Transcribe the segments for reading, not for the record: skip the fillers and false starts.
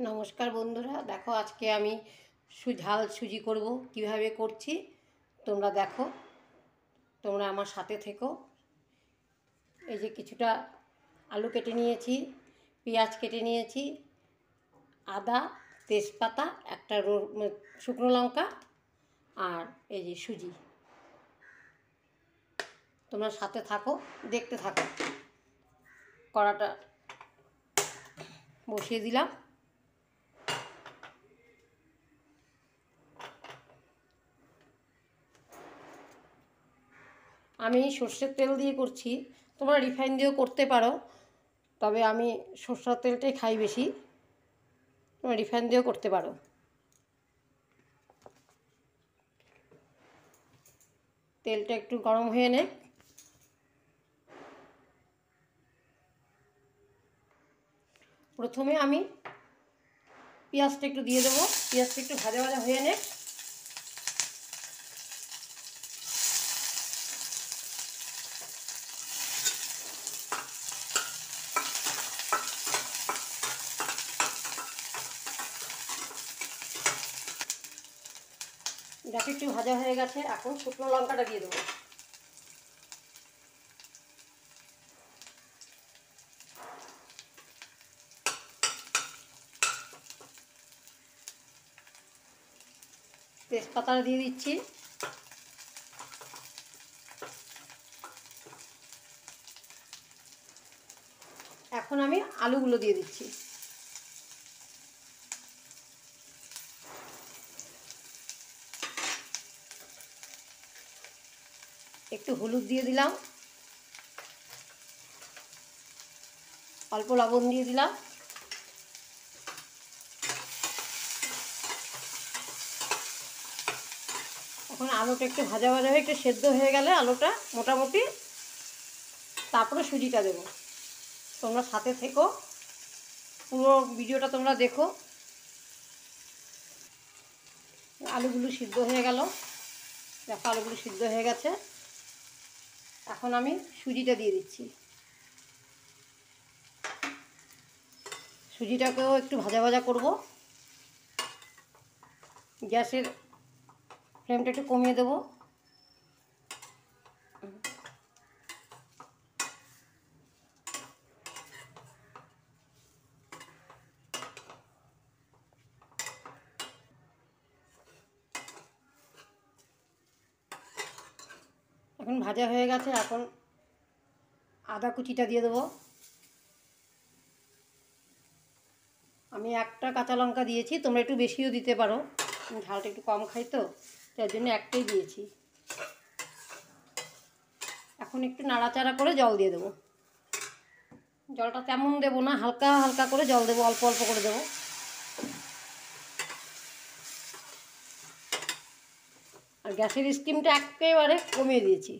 নমস্কার বন্ধুরা, দেখো আজকে আমি ঝাল সুজি করব। কিভাবে করছি তোমরা দেখো, তোমরা আমার সাথে থেকো। এই যে কিছুটা আলু কেটে নিয়েছি, পেঁয়াজ কেটে নিয়েছি, আদা, তেজপাতা, একটা শুকনো লঙ্কা, আর এই যে সুজি। তোমরা সাথে থাকো, দেখতে থাকো। কড়াটা বসিয়ে দিলাম। আমি সর্ষের তেল দিয়ে করছি, তোমরা রিফাইন দিয়েও করতে পারো, তবে আমি সর্ষের তেলটাই খাই বেশি। তোমরা রিফাইন দিয়েও করতে পারো। তেলটা একটু গরম হয়ে নে। প্রথমে আমি পেঁয়াজটা একটু দিয়ে দেবো, পেঁয়াজটা একটু ভাজা ভাজা হয়ে নে। দেখো একটু ভাজা হয়ে গেছে, এখন শুকনো লঙ্কাটা দিয়ে দেবো। তেজপাতাটা দিয়ে দিচ্ছি। এখন আমি আলুগুলো দিয়ে দিচ্ছি। একটু হলুদ দিয়ে দিলাম, অল্প লবণ দিয়ে দিলাম। এখন আলুটা একটু ভাজা ভাজা হয়ে একটু সেদ্ধ হয়ে গেলে আলুটা মোটামুটি, তারপরে সুজিটা দেবো। তোমরা সাথে থেকো, পুরো ভিডিওটা তোমরা দেখো। আলুগুলো সিদ্ধ হয়ে গেল, দেখো আলুগুলো সিদ্ধ হয়ে গেছে। এখন আমি সুজিটা দিয়ে দিচ্ছি। সুজিটাকেও একটু ভাজা ভাজা করব। গ্যাসের ফ্লেমটা একটু কমিয়ে দেবো। এখন ভাজা হয়ে গেছে, এখন আদা কুচিটা দিয়ে দেবো। আমি একটা কাঁচা লঙ্কা দিয়েছি, তোমরা একটু বেশিও দিতে পারো, আমি ঝালটা একটু কম খাই তো, তার জন্য একটাই দিয়েছি। এখন একটু নাড়াচাড়া করে জল দিয়ে দেবো। জলটা তেমন দেবো না, হালকা হালকা করে জল দেবো, অল্প অল্প করে দেবো। আর গ্যাসের স্টিমটা একেবারে কমিয়ে দিয়েছি।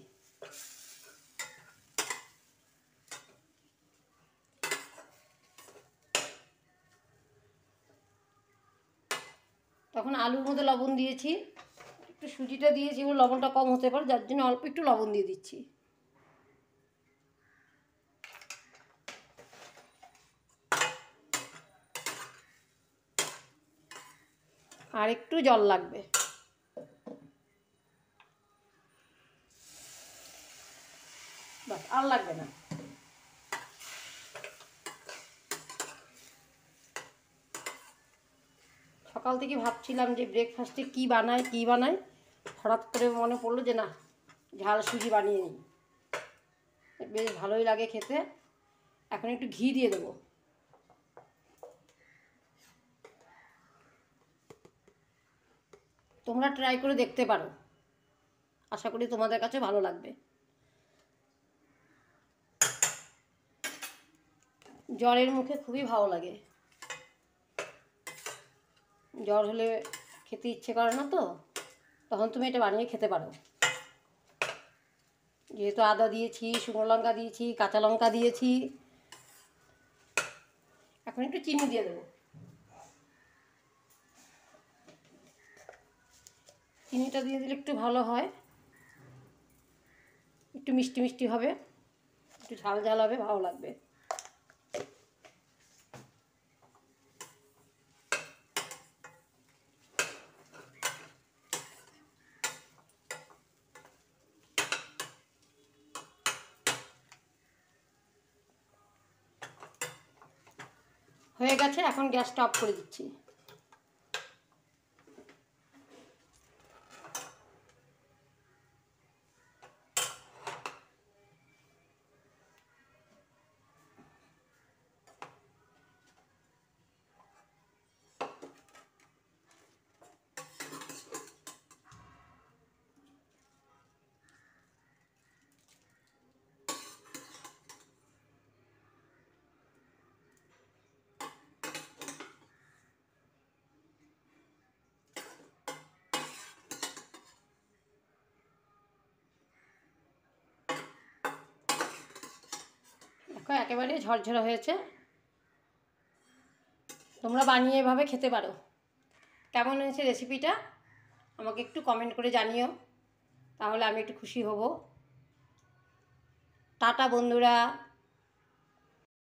তখন আলুর মধ্যে লবণ দিয়েছি, একটু সুজিটা দিয়েছি, লবণটা কম হতে পারে, যার জন্য অল্প একটু লবণ দিয়ে দিচ্ছি। আর একটু জল লাগবে। বাস, আর লাগবে না। সকাল থেকে ভাবছিলাম যে ব্রেকফাস্টে কী বানাই, হঠাৎ করে মনে পড়লো যে না, ঝাল সুজি বানিয়ে নিই, বেশ ভালোই লাগে খেতে। এখন একটু ঘি দিয়ে দেবো। তোমরা ট্রাই করে দেখতে পারো, আশা করি তোমাদের কাছে ভালো লাগবে। জ্বরের মুখে খুবই ভালো লাগে। জ্বর হলে খেতে ইচ্ছে করে না তো, তখন তুমি এটা বানিয়ে খেতে পারো। যেহেতু আদা দিয়েছি, শুকনো লঙ্কা দিয়েছি, কাঁচা লঙ্কা দিয়েছি। এখন একটু চিনি দিয়ে দেবো। চিনিটা দিয়ে দিলে একটু ভালো হয়, একটু মিষ্টি মিষ্টি হবে, একটু ঝাল ঝাল হবে, ভালো লাগবে। হয়ে গেছে, এখন গ্যাসটা অফ করে দিচ্ছি। দেখো একেবারে ঝরঝরা হয়েছে। তোমরা বানিয়ে এভাবে খেতে পারো। কেমন হয়েছে রেসিপিটা আমাকে একটু কমেন্ট করে জানিও, তাহলে আমি একটু খুশি হব। টাটা বন্ধুরা।